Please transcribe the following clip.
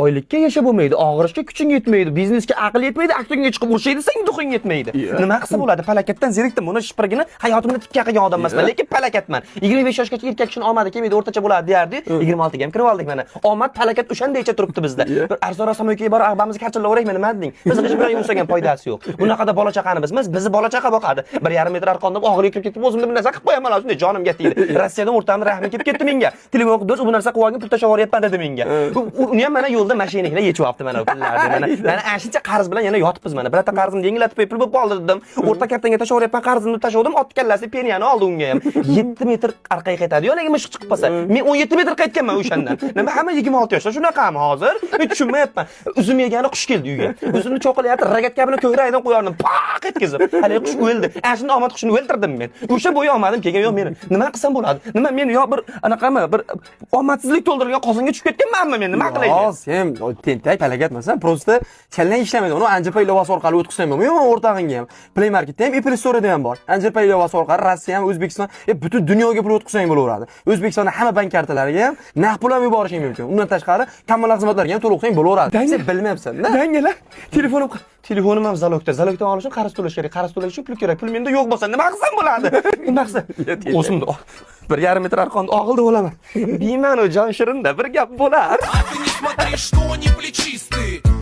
oylikka yashab bo'lmaydi, og'irishga kuching yetmaydi, biznesga aql yetmaydi, aktyorga chiqib urishaydi, sen duxing yetmaydi. Nima qilsa bo'ladi? Palakatdan zerikdim. Buni shipirgina hayotimda tikka qilgan odam emasman, lekin palakatman. 25 yoshgacha erkak kishini omadi kelmaydi, o'rtacha bo'ladi deyardi. 26 ga ham kirib oldik mana. Omad palakat o'shandaycha turibdi bizda. Bir arzon samoyga borib ag'bamizni karchilab o'raymi, nima deding? Biz hech bilan yumshagan foydasi yo'q. Bunaqada bola chaqani bizni bola chaqa boqadi. 1,5 metr arqonda og'irga kirib ketib, o'zimni bir narsa qilib qo'yaman, shunday jonimga tegdi. Rossiyadan o'rtamda rahmim kelib ketdi menga. Telefon qilib, "Do'st, bu narsa qilib olgin, pul tashlab yuboryapman" dedi menga. Uni ham mana yo'lda mashinalar yechyapti mana pullarni. Mana ashuncha qarz bilan yana yotibmiz mana. Birata qarzimni yengillatib pul bo'lib qoldi dedim. O'rta kaptanga tashlab yuboryapman, qarzimni tashladim, ot kallasi peniyani oldi unga ham. 7 metr orqaga qaytadi. Yo'q, mushuk chiqib qolsa. Men 17 metr qaytganman o'shandan. Nima hamma 26 yoshda shunaqami hozir? Men tushunmayapman. Uzum yegani qush keldi uyga. Uzumni cho'qilayapti, rogatka bilan ko'kragidan qo'yardim, paq etkizib. Hali qush o'ldi. Ashunda omad qushini o'ldirdim men. O'sha bo'yi omadim kelgan yo'q meni. Nima qilsam bo'ladi? Nima men yo bir anaqami, bir omadsizlik to'ldirilgan qozonga tushib ketganmanmi men? Nima qilay? Sen tentak palakatmasan, prosta challan ishlamaydi. Uni Anjirpay ilovasi orqali o'tkazsam ham, yo'q o'rtog'ingga ham. Play Marketda ham, Apple Store'da ham bor. Anjirpay ilovasi orqali Rossiya ham, O'zbekiston, butun dunyoga pul o'tkazsang bo'laveradi. O'zbekistonda hamma bank kartalariga ham naqd pul ham yuborishing mumkin. Undan tashqari kommunal xizmatlarga ham to'lab o'qsang bo'laveradi. Sen bilmayapsan-da. Dangalar, telefonim ham zalogda. Zalogdan olish uchun qarz to'lash kerak. Qarz to'lash uchun pul kerak. Pul menda yo'q bo'lsa, nima qilsam bo'ladi? Nima qilsam? O'zimni 1,5 metr arqonda og'ilda bo'laman. Deyman, jon shirinda bir gap bo'lar. А ты не смотри, что они плечистые.